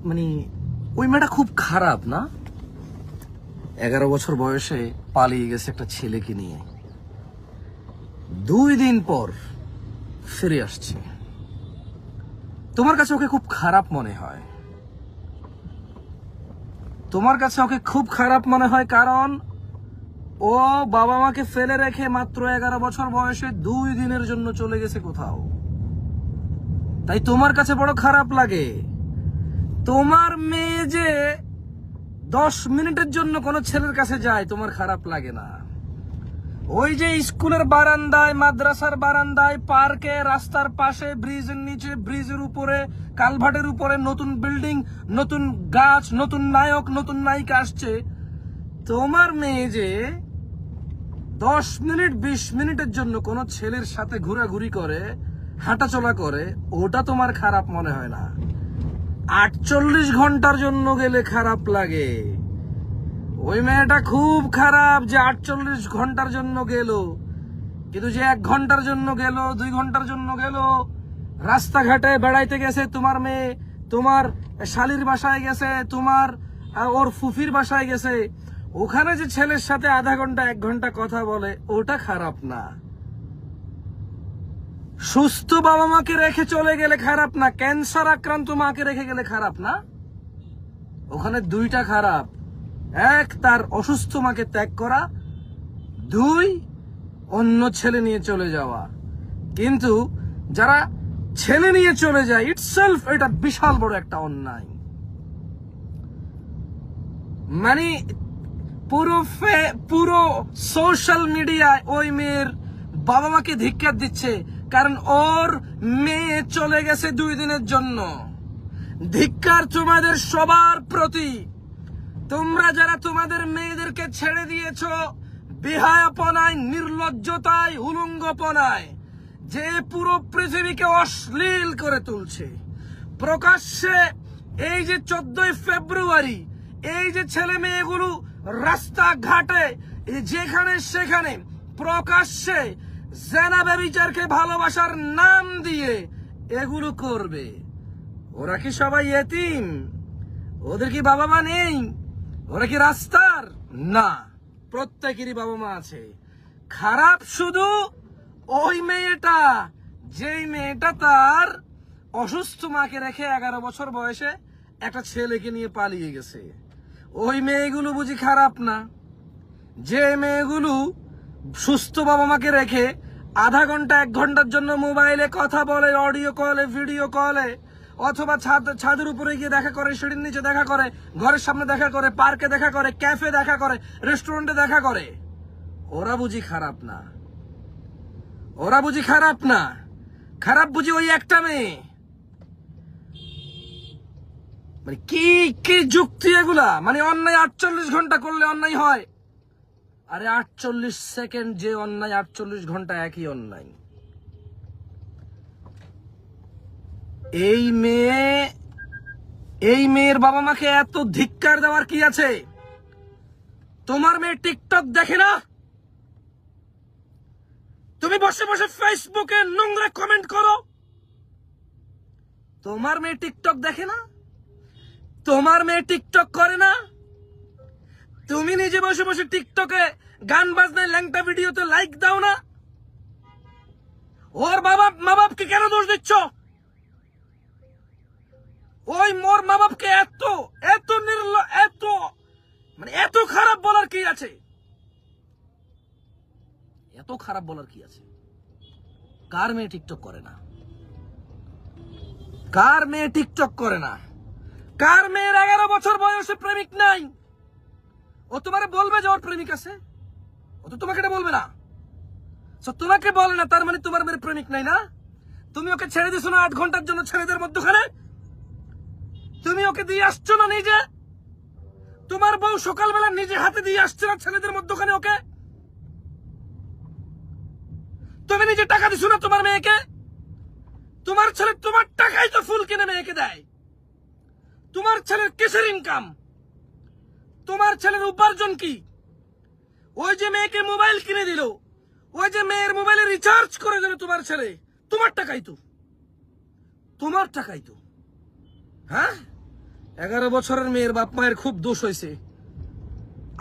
মানে ওই মেয়েটা খুব খারাপ না? 11 বছর বয়সে পালিয়ে গেছে একটা ছেলেকে নিয়ে, 2 দিন পর ফিরে আসছে। তোমার কাছে ওকে খুব খারাপ মনে হয়, তোমার কাছে ওকে খুব খারাপ মনে হয়, কারণ ও বাবা মাকে ফেলে রেখে মাত্র 11 বছর বয়সে 2 দিনের জন্য চলে গেছে কোথাও, তাই তোমার কাছে বড় খারাপ লাগে। তোমার মেয়ে যে 10 মিনিটের জন্য কোনো ছেলের কাছে যায়, তোমার খারাপ লাগে না। ওই যে স্কুলের বারান্দায়, মাদ্রাসার বারান্দায়, পার্কে, রাস্তার পাশে, ব্রিজের নিচে, ব্রিজের উপরে, কালভার্টের উপরে নতুন বিল্ডিং, নতুন গাছ, নতুন নায়ক, নতুন নায়িকা আসছে, তোমার মেয়ে যে 10 মিনিট 20 মিনিটের জন্য কোনো ছেলের সাথে ঘোরাঘুরি করে, হাঁটাচলা করে, ওটা তোমার খারাপ মনে হয় না। 48 ঘন্টার জন্য গেলে খারাপ লাগে। ওই মেয়েটা খুব খারাপ যে 48 ঘন্টার জন্য গেল, কিন্তু যে 1 ঘন্টার জন্য গেল, 2 ঘন্টার জন্য গেল, রাস্তাঘাটে বেড়াইতে গেছে তোমার মেয়ে, তোমার শালির বাসায় গেছে, তোমার ওর ফুফির বাসায় গেছে, ওখানে যে ছেলের সাথে আধা ঘন্টা 1 ঘন্টা কথা বলে, ওটা খারাপ না। সুস্থ বাবা মাকে রেখে চলে গেলে খারাপ না, ক্যান্সার আক্রান্ত মাকে রেখে গেলে খারাপ না। ওখানে 2টা খারাপ, 1 তার অসুস্থ মাকে ত্যাগ করা, 2 অন্য ছেলে নিয়ে চলে যাওয়া। কিন্তু যারা ছেলে নিয়ে চলে যায়, ইটসেলফ এটা বিশাল বড় একটা অন্যায়। মানে পুরো সোশ্যাল মিডিয়ায় ওই মেয়ের বাবা মাকে ধিক্কার দিচ্ছে, কারণ ওর মেয়ে চলে গেছে 2 দিনের জন্য। ধিক্কার তোমাদের সবার প্রতি। তোমরা যারা তোমাদের মেয়েদেরকে ছেড়ে দিয়েছো বেহায়াপনায়, নির্লজ্জতায়, উলঙ্গপনায়, যে পুরো পৃথিবীকে অশ্লীল করে তুলছে, প্রকাশ্যে এই যে 14 ফেব্রুয়ারি এই যে ছেলে মেয়েগুলো রাস্তাঘাটে যেখানে সেখানে প্রকাশ্যে জেনা ব্যভিচারকে ভালোবাসার নাম দিয়ে এগুলো করবে, ওরা কি সবাই এতিম? ওদের কি বাবা মা নেই? ওরা কি রাস্তার? না, প্রত্যেকেরই বাবা মা আছে। খারাপ শুধু ওই মেয়েটা, যেই মেয়েটা তার অসুস্থ মাকে রেখে 11 বছর বয়সে একটা ছেলেকে নিয়ে পালিয়ে গেছে। ওই মেয়েগুলো বুঝি খারাপ না? যে মেয়েগুলো সুস্থ বাবা মাকে রেখে আধা ঘন্টা 1 ঘন্টার জন্য মোবাইলে কথা বলে, অডিও কলে, ভিডিও কলে, অথবা ছাদের উপরে গিয়ে দেখা করে, সিঁড়ির নিচে দেখা করে, ঘরের সামনে দেখা করে, পার্কে দেখা করে, ক্যাফে দেখা করে, রেস্টুরেন্টে দেখা করে, ওরা বুঝি খারাপ না? ওরা বুঝি খারাপ না? খারাপ বুঝি ওই একটা মেয়ে। মানে কি কি যুক্তি এগুলা? মানে অন্যায় 48 ঘন্টা করলে অন্যায় হয়? আরে 48 সেকেন্ড যে অন্যায়, 48 ঘন্টা একই অন্যায়। এই মেয়ের বাবা মাকে এত ধিক্কার দেওয়ার কি আছে? তোমার মেয়ে টিকটক দেখে না? তুমি বসে বসে ফেসবুকে নোংরা কমেন্ট করো? তোমার মেয়ে টিকটক দেখে না? তোমার মেয়ে টিকটক করে না? তুমি নিজে বসে বসে টিকটকে গান বাজনায় ল্যাংটা ভিডিওতে লাইক দাও না? ওর মা বাপকে কেন দোষ দিচ্ছ? ওই মোর মা বাপকে এত এত এত মানে এত খারাপ বলার কি আছে? এত খারাপ বলার কি আছে? কার মেয়ে টিকটক করে না? কার মেয়ে টিকটক করে না? কার মেয়ের 11 বছর বয়সে প্রেমিক নাই? ও তোমারে বলবে যে ওর প্রেমিক আছে? ও তো তোমাকে এটা বলবে না। তোমাকে বলে না, তার মানে তোমার মেয়ের প্রেমিক নাই না? তুমি ওকে ছেড়ে দিছো না 8 ঘন্টার জন্য ছেলেদের মধ্যখানে? তুমি ওকে দিয়ে আসছো না নিজে? তোমার বউ সকালবেলা নিজে হাতে দিয়ে আসছে না ছেলেদের মধ্যখানে ওকে? তুমি নিজে টাকা দিছো না তোমার মেয়েকে? তোমার ছেলে তোমার টাকাই তো ফুল কিনে মেয়েকে দেয়। তোমার ছেলের কিসের ইনকাম? তোমার ছেলের উপার্জন কি? ওই যে মেয়েকে মোবাইল কিনে দিল, ওই যে মেয়ের মোবাইলে রিচার্জ করে দিল তোমার ছেলে, তোমার টাকাই তো। তোমার টাকাই তো। হ্যাঁ, 11 বছরের মেয়ের বাপ মায়ের খুব দোষ হয়েছে।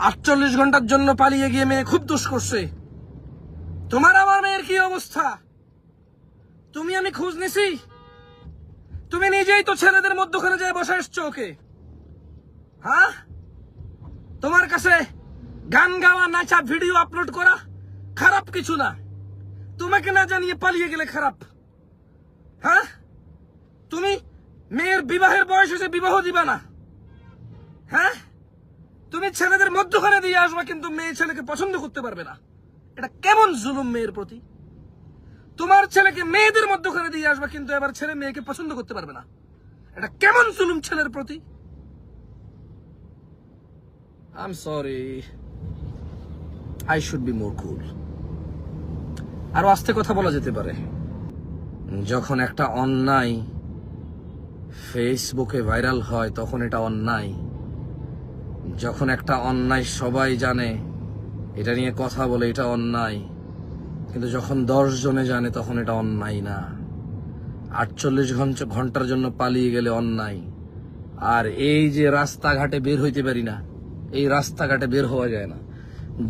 48 ঘন্টার জন্য পালিয়ে গিয়ে মেয়ে খুব দোষ করছে। তোমার আমার মেয়ের কি অবস্থা? তুমি আমি খোঁজ নিছি? তুমি নিজেই তো ছেলেদের মধ্যখানে যায় বসে এসছো ওকে। হ্যাঁ, তোমার কাছে গান গাওয়া, নাচা, ভিডিও আপলোড করা খারাপ কিছু না। তোমাকে না জানিয়ে পালিয়ে গেলে খারাপ। হ্যাঁ, তুমি মেয়ের বিবাহের বয়স হয়েছে, বিবাহ দিবা না। হ্যাঁ, তুমি ছেলেদের মধ্যখানে দিয়ে আসবা, কিন্তু মেয়ে ছেলেকে পছন্দ করতে পারবে না। এটা কেমন জুলুম মেয়ের প্রতি? তোমার ছেলেকে মেয়েদের মধ্যখানে দিয়ে আসবা, কিন্তু এবার ছেলে মেয়েকে পছন্দ করতে পারবে না। এটা কেমন জুলুম ছেলের প্রতি? I am sorry, I should be more cool. আরো আস্তে কথা বলা যেতে পারে। যখন একটা অন্যায় ফেসবুকে ভাইরাল হয় তখন এটা অন্যায়। যখন একটা অন্যায় সবাই জানে, এটা নিয়ে কথা বলে, এটা অন্যায়। কিন্তু যখন 10 জনে জানে তখন এটা অন্যায় না। 48 ঘন্টার জন্য পালিয়ে গেলে অন্যায়। আর এই যে রাস্তাঘাটে বের হইতে পারি না, এই রাস্তাঘাটে বের হওয়া যায় না।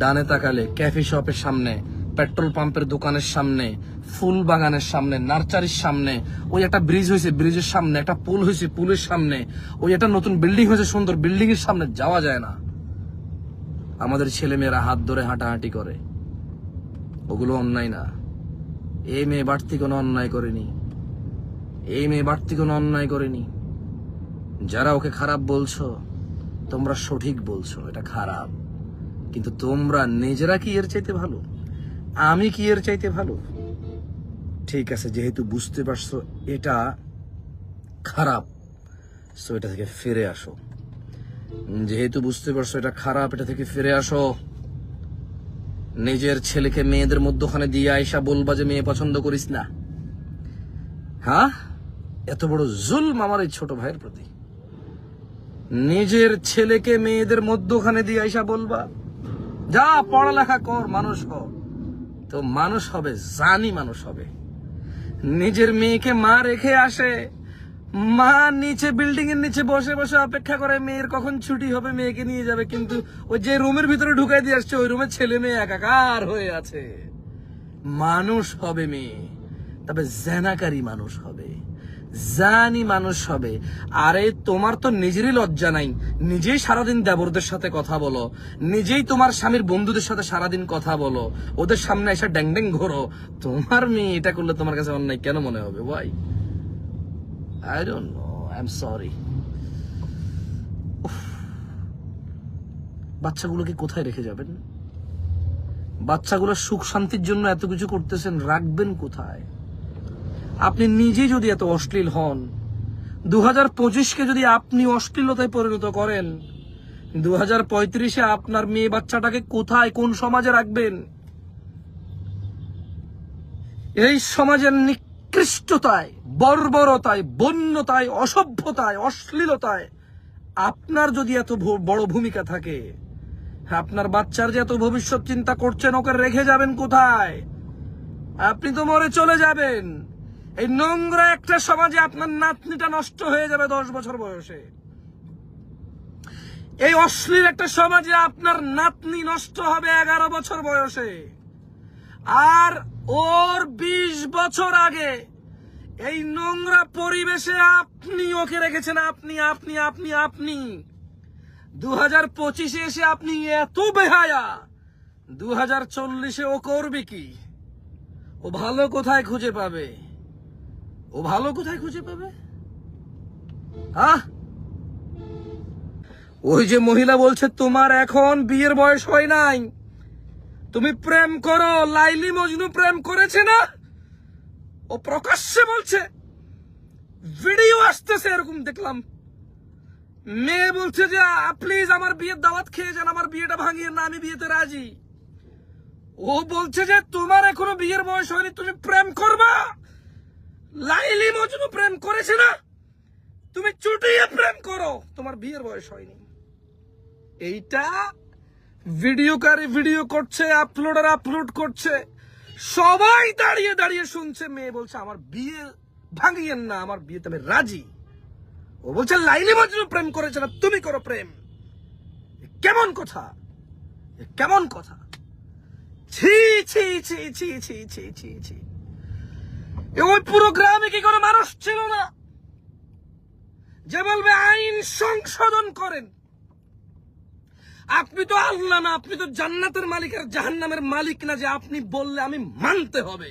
ডানে তাকালে ক্যাফে শপের সামনে, পেট্রোল পাম্পের দোকানের সামনে, ফুল বাগানের সামনে, নার্সারির সামনে, ওই একটা ব্রিজ হয়েছে, ব্রিজের সামনে একটা পুল হয়েছে, পুলের সামনে, ওই একটা নতুন বিল্ডিং হয়েছে, সুন্দর বিল্ডিং এর সামনে যাওয়া যায় না। আমাদের ছেলেমেয়েরা হাত ধরে হাঁটাহাঁটি করে, ওগুলো অন্যায় না। এই মেয়ে বাড়তি কোনো অন্যায় করেনি, এই মেয়ে বাড়তি কোনো অন্যায় করেনি। যারা ওকে খারাপ বলছো, তোমরা সঠিক বলছো, এটা খারাপ। কিন্তু তোমরা নিজেরা কি এর চাইতে ভালো? আমি কি এর চাইতে ভালো? ঠিক আছে, যেহেতু বুঝতে পারছো এটা খারাপ, সো এটা থেকে ফিরে আসো। যেহেতু বুঝতে পারছো এটা খারাপ, এটা থেকে ফিরে আসো। নিজের ছেলেকে মেয়েদের মধ্যখানে দিয়ে আইসা বলবা যে মেয়ে পছন্দ করিস না। হ্যাঁ, এত বড় জুলম আমার এই ছোট ভাইয়ের প্রতি। নিজের ছেলেকে মেয়েদের মধ্যখানে দিয়ে আইসা বলবা যা পড়ালেখা কর, মানুষ হ। তো মানুষ হবে, জানি মানুষ হবে। নিজের মেয়েকে মা রেখে আসে, মা নিচে বিল্ডিং এর নিচে বসে বসে অপেক্ষা করে মেয়ের কখন ছুটি হবে, মেয়েকে নিয়ে যাবে। কিন্তু ওই যে রুমের ভিতরে ঢুকাই দিয়ে আসছে, ওই রুমে ছেলে মেয়ে একাকার হয়ে আছে। মানুষ হবে মেয়ে, তবে জেনাকারী মানুষ হবে, জানি মানুষ হবে। আরে তোমার তো নিজেরই লজ্জা নাই, নিজেই সারাদিন দেবরদের সাথে কথা বলো, নিজেই তোমার স্বামীর বন্ধুদের সাথে সারাদিন কথা বলো, ওদের সামনে এসে ড্যাং ড্যাং ঘোরো। তোমার মেয়ে এটা করলে তোমার কাছে অন্যায় কেন মনে হবে? ভাই, I don't know. I'm sorry. বাচ্চাগুলোকে কোথায় রেখে যাবেন? বাচ্চাগুলোর সুখ শান্তির জন্য এত কিছু করতেছেন, রাখবেন কোথায়? আপনি নিজে যদি এত অশ্লীল হন, 2025-কে যদি আপনি অশ্লীলতায় পরিণত করেন, 2035-এ আপনার মেয়ে বাচ্চাটাকে কোথায়, কোন সমাজে রাখবেন? এই সমাজের নিকৃষ্টতায়, বর্বরতায়, বন্যতায়, অসভ্যতায়, অশ্লীলতায় আপনার যদি এত বড় ভূমিকা থাকে, আপনার বাচ্চার যে এত ভবিষ্যৎ চিন্তা করছেন, ওকে রেখে যাবেন কোথায়? আপনি তো মরে চলে যাবেন। এই নোংরা একটা সমাজে আপনার নাতনিটা নষ্ট হয়ে যাবে 10 বছর বয়সে। এই অশ্লীল একটা সমাজে আপনার নাতনি নষ্ট হবে 11 বছর বয়সে। আর ওর 20 বছর আগে এই নোংরা পরিবেশে আপনি ওকে রেখেছেন। আপনি আপনি আপনি আপনি 2025-এ এসে আপনি এত বেহায়া, 2040-এ ও করবে কি? ও ভালো কোথায় খুঁজে পাবে? ও ভালো কোথায় খুঁজে পাবে? হ্যাঁ, ওই যে মহিলা বলছে তোমার এখন বিয়ের বয়স হয় নাই, তুমি প্রেম করো। লাইলি মজনু প্রেম করেছে না? ও প্রকাশ্যে বলছে, ভিডিও আসতেছে, এরকম দেখলাম। মেয়ে বলছে যে প্লিজ আমার বিয়ের দাওয়াত খেয়ে যান, আমার বিয়েটা ভাঙিয়ে না, আমি বিয়েতে রাজি। ও বলছে যে তোমার এখনো বিয়ের বয়স হয়নি, তুমি প্রেম করবা। লাইলি মজনু প্রেম করেছে না? তুমি চুটিয়ে প্রেম করো, তোমার বিয়ের বয়স হয়নি। এইটা ভিডিওকারী ভিডিও করছে, আপলোডার আপলোড করছে, সবাই দাঁড়িয়ে দাঁড়িয়ে শুনছে। মেয়ে বলছে আমার বিয়ে ভাঙিয়েন না, আমার বিয়েতে আমি রাজি। ও ও বলছে লাইলি মজনু প্রেম করেছে না, তুমি করো প্রেম। কেমন কথা, কেমন কথা! ছি ছি ছি ছি ছি ছি ছি ছি। ওই পুরো গ্রামে কি কোনো মানুষ ছিল না যে বলবে আইন সংশোধন করেন? আপনি তো আল্লাহ না, আপনি তো জান্নাতের মালিক আর জাহান্নামের মালিক না যে আপনি বললে আমি মানতে হবে।